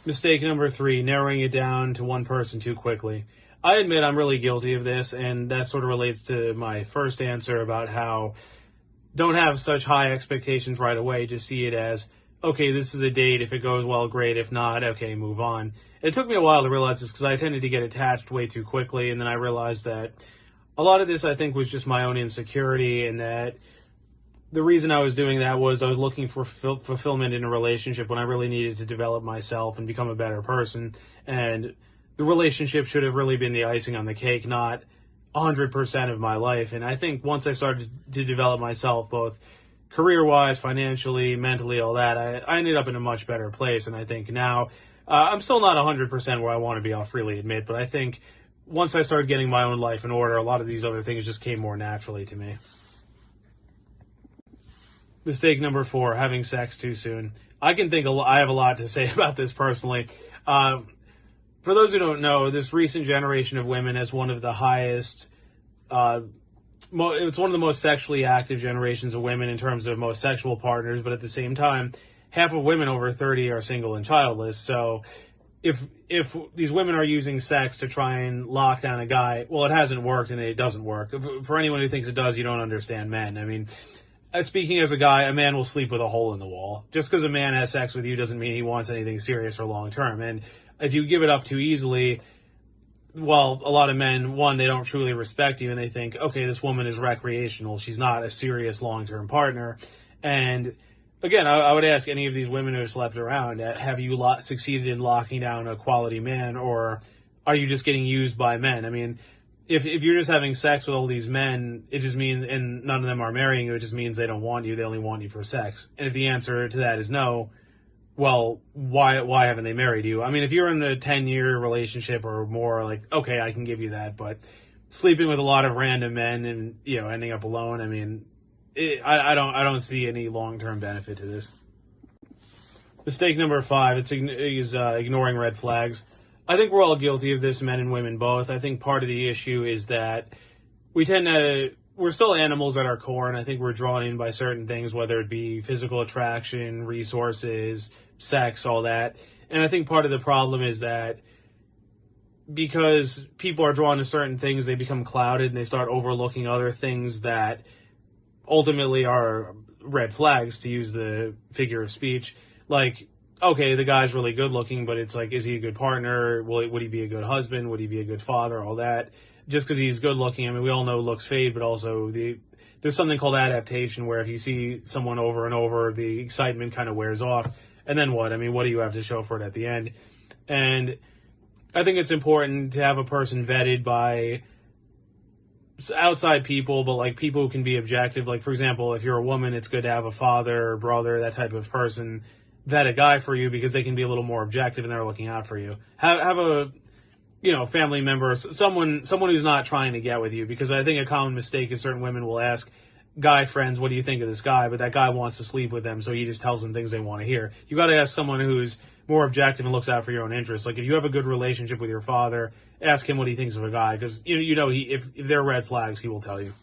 Mistake number 3, narrowing it down to one person too quickly. I admit I'm really guilty of this, and that sort of relates to my first answer about how don't have such high expectations right away. Just see it as, okay, this is a date. If it goes well, great. If not, okay, move on. It took me a while to realize this because I tended to get attached way too quickly, and then I realized that a lot of this, I think, was just my own insecurity, and that the reason I was doing that was I was looking for fulfillment in a relationship when I really needed to develop myself and become a better person. And the relationship should have really been the icing on the cake, not 100% of my life. And I think once I started to develop myself, both career-wise, financially, mentally, all that, I ended up in a much better place. And I think now, I'm still not 100% where I want to be, I'll freely admit, but I think once I started getting my own life in order, a lot of these other things just came more naturally to me. Mistake number 4, having sex too soon. I have a lot to say about this personally. For those who don't know, this recent generation of women has one of the highest, it's one of the most sexually active generations of women in terms of most sexual partners, but at the same time, half of women over 30 are single and childless. So if these women are using sex to try and lock down a guy, well, it hasn't worked and it doesn't work. For anyone who thinks it does, you don't understand men. I mean, speaking as a guy, a man will sleep with a hole in the wall. Just because a man has sex with you doesn't mean he wants anything serious or long term. And if you give it up too easily, well, a lot of men, one, they don't truly respect you, and they think, okay, this woman is recreational. She's not a serious long-term partner. And again, I would ask any of these women who have slept around, have you succeeded in locking down a quality man, or are you just getting used by men? I mean, if you're just having sex with all these men, it just means, and none of them are marrying you, it just means they don't want you, they only want you for sex. And if the answer to that is no, well, why haven't they married you? I mean, if you're in a 10-year relationship or more, like, okay, I can give you that, but sleeping with a lot of random men and, ending up alone, I mean, I don't see any long-term benefit to this. Mistake number 5, is ignoring red flags. I think we're all guilty of this, men and women both. I think part of the issue is that we're still animals at our core, and I think we're drawn in by certain things, whether it be physical attraction, resources, sex, all that. And I think part of the problem is that because people are drawn to certain things, they become clouded and they start overlooking other things that ultimately are red flags, to use the figure of speech. Like, okay, the guy's really good looking, but it's like, is he a good partner? Would he be a good husband? Would he be a good father? All that. Just because he's good looking, I mean, we all know looks fade, but also there's something called adaptation, where if you see someone over and over, the excitement kind of wears off. And then what? I mean, what do you have to show for it at the end? And I think it's important to have a person vetted by outside people, but like people who can be objective. Like, for example, if you're a woman, it's good to have a father or brother, that type of person, vet a guy for you, because they can be a little more objective and they're looking out for you. Have a family member, someone who's not trying to get with you, because I think a common mistake is certain women will ask guy friends, what do you think of this guy? But that guy wants to sleep with them, so he just tells them things they want to hear. You got to ask someone who's more objective and looks out for your own interests. Like, if you have a good relationship with your father, ask him what he thinks of a guy, because if there are red flags, he will tell you.